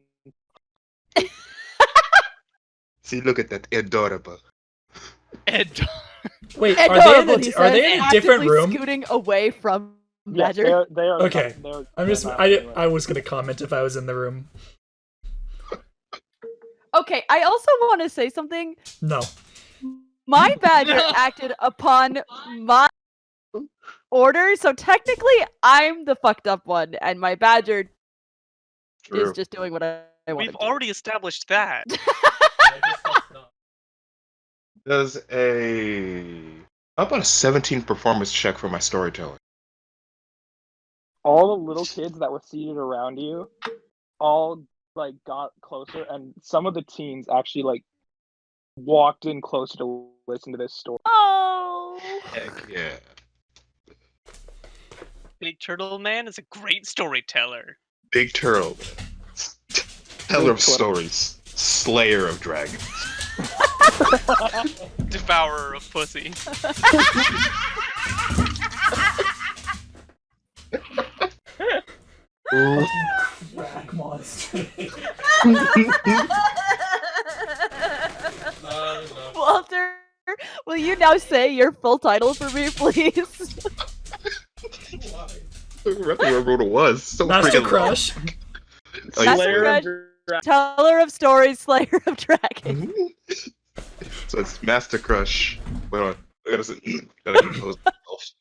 S5: See, look at that, adorable.
S6: Ed-
S2: Wait,
S4: Adorable, he
S2: are
S4: says,
S2: they in a different
S4: actively
S2: room?
S4: scooting away from
S1: yes,
S4: badger.
S1: they are.
S2: Okay.
S1: They're
S2: I'm just
S1: not
S2: I
S1: anyway.
S2: was gonna comment if I was in the room.
S4: Okay, I also want to say something.
S2: No.
S4: My badger acted upon my order, so technically I'm the fucked up one, and my badger is
S5: True.
S4: just doing what I want.
S3: We've already established that.
S5: Does how about a 17 performance check for my storytelling?
S1: All the little kids that were seated around you all like got closer, and some of the teens actually like walked in closer to listen to this story.
S4: Oh.
S5: Heck yeah.
S3: Big Turtle Man is a great storyteller.
S5: Big Turtle. Teller of
S1: Big Turtle.
S5: stories. Slayer of dragons.
S3: Devourer of pussy.
S2: Drag monster.
S4: Walter, will you now say your full title for me, please?
S5: I don't remember what it was. So
S2: Master
S5: freaking
S2: Crush.
S5: Oh, yeah.
S4: Master
S1: Slayer
S4: Crush.
S1: of Dra-
S4: Teller of stories, Slayer of dragons.
S5: So it's Master Crush. Wait on. I gotta compose myself.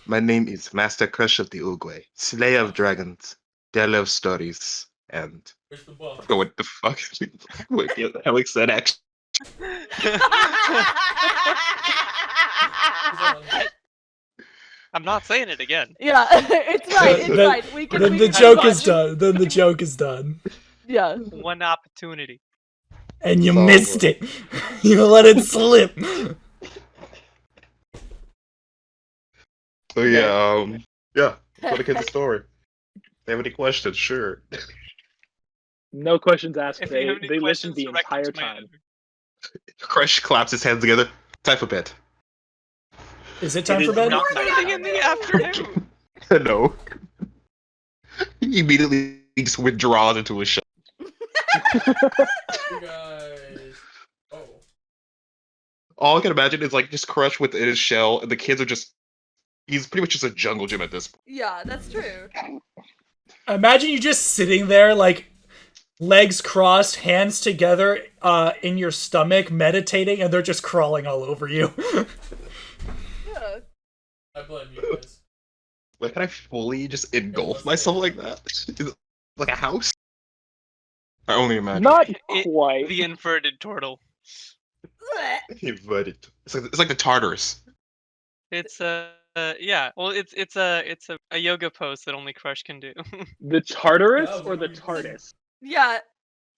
S5: My name is Master Crush of the Uruguay, Slayer of Dragons, Teller of Stories, and oh, what the fuck? Wait, yeah, Elek said action.
S3: I'm not saying it again.
S4: Yeah, it's right. It's
S2: Then-
S4: right. We can.
S2: Then
S4: we
S2: the
S4: can
S2: joke
S4: watch.
S2: is done. Then the joke is done.
S4: Yeah.
S3: One opportunity.
S2: And you
S5: So,
S2: missed it. You let it slip.
S5: So yeah, yeah. That's the kid's story. If they have any questions, sure.
S1: No questions asked.
S3: If you have any
S1: They listened
S3: questions,
S1: the
S3: direct them
S1: entire
S3: to my
S1: time.
S3: editor.
S5: Crush claps his hands together. Time for bed.
S2: Is it time
S1: It
S2: for
S1: is
S2: bed?
S1: not
S3: Morning in the afternoon.
S5: No. He immediately just withdraws into his shell.
S2: You guys. Oh.
S5: All I can imagine is like just Crush within his shell, and the kids are just. He's pretty much just a jungle gym at this point.
S4: Yeah, that's true.
S2: Imagine you just sitting there, like, legs crossed, hands together, in your stomach, meditating, and they're just crawling all over you.
S4: Yeah.
S2: I blame you guys.
S5: Like, can I fully just engulf myself like that? Is it like a house? I only imagine.
S1: Not
S3: It-
S1: quite.
S3: The inverted turtle.
S5: Inverted. It's like the Tartarus.
S3: It's yeah. Well, it's a yoga pose that only Crush can do.
S1: The Tartarus
S2: Yeah,
S1: or the
S2: we-
S1: TARDIS?
S4: Yeah.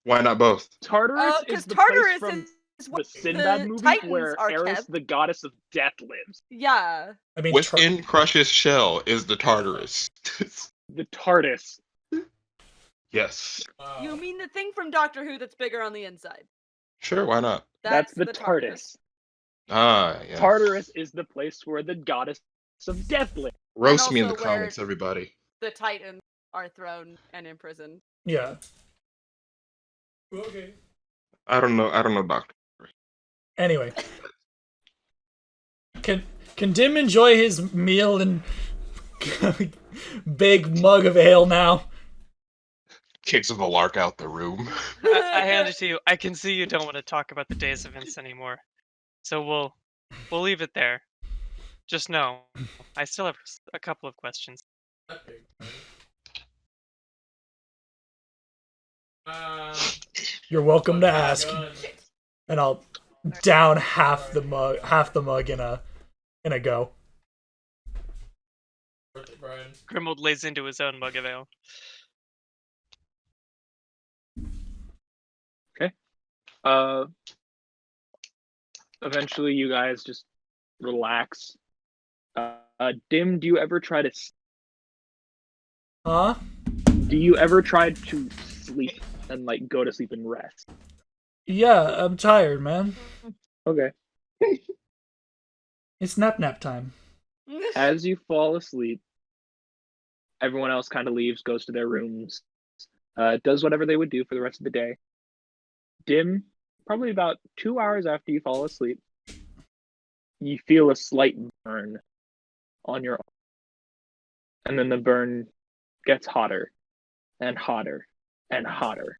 S5: Why not both?
S1: Tartarus is
S4: Because
S1: the
S4: Tartarus
S1: place from
S4: is
S1: the
S4: what
S1: Sinbad
S4: the
S1: movie
S4: Titans
S1: where
S4: are
S1: Eris,
S4: kept.
S1: the goddess of death, lives.
S4: Yeah.
S2: I mean,
S5: Within Crush's shell is the Tartarus.
S1: The TARDIS.
S5: Yes.
S4: You mean the thing from Doctor Who that's bigger on the inside?
S5: Sure, why not?
S1: That's the TARDIS.
S5: Ah, yeah.
S1: Tartarus is the place where the goddess of death lives.
S5: Roast me in the
S4: also where-
S5: comments, everybody.
S4: The Titans are thrown and imprisoned.
S2: yeah. Okay.
S5: I don't know, Doctor.
S2: Anyway. Can Dimm enjoy his meal and big mug of ale now?
S5: Kicks the lark out the room.
S3: I hand it to you. I can see you don't want to talk about the day's events anymore, so we'll leave it there. Just know, I still have a couple of questions.
S2: You're welcome to ask. And I'll down half the mug in a go.
S3: Grimuld lays into his own mug of ale.
S1: Eventually you guys just relax. Dim, do you ever try to
S2: Huh?
S1: sleep and like go to sleep and rest?
S2: Yeah, I'm tired, man.
S1: Okay.
S2: It's nap time.
S1: As you fall asleep, everyone else kind of leaves, goes to their rooms, does whatever they would do for the rest of the day. Dim, probably about 2 hours after you fall asleep, you feel a slight burn on your arm. And then the burn gets hotter and hotter and hotter.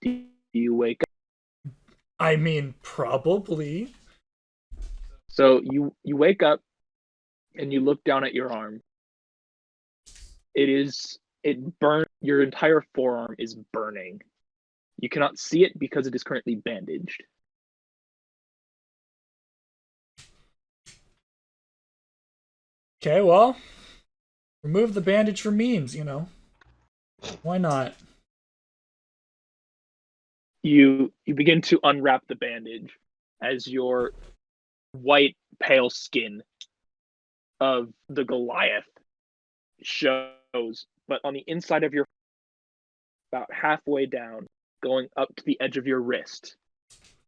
S1: Do you wake up?
S2: I mean, probably.
S1: So you wake up and you look down at your arm. It burns. Your entire forearm is burning. You cannot see it because it is currently bandaged.
S2: Okay, well, remove the bandage for memes, you know. Why not?
S1: You begin to unwrap the bandage as your white, pale skin of the Goliath shows, but on the inside of your, about halfway down, going up to the edge of your wrist,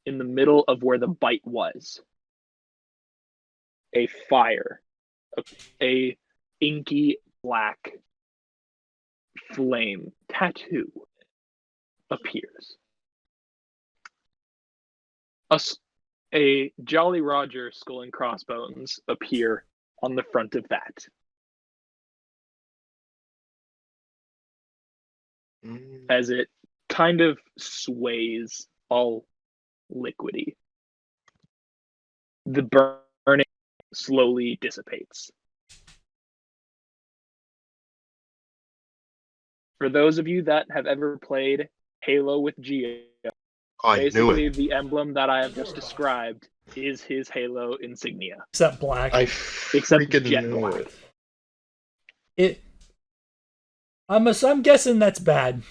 S1: in the middle of where the bite was, a fire, a inky black flame tattoo appears. A Jolly Roger skull and crossbones appear on the front of that. As it kind of sways, all liquidy. The burning slowly dissipates. For those of you that have ever played Halo with Geo,
S5: I knew
S1: basically
S5: it.
S1: the emblem that I have just described is his Halo insignia.
S2: Except black.
S5: I
S1: Except
S5: freaking
S1: jet
S5: knew
S1: black.
S5: it.
S2: I'm guessing that's bad.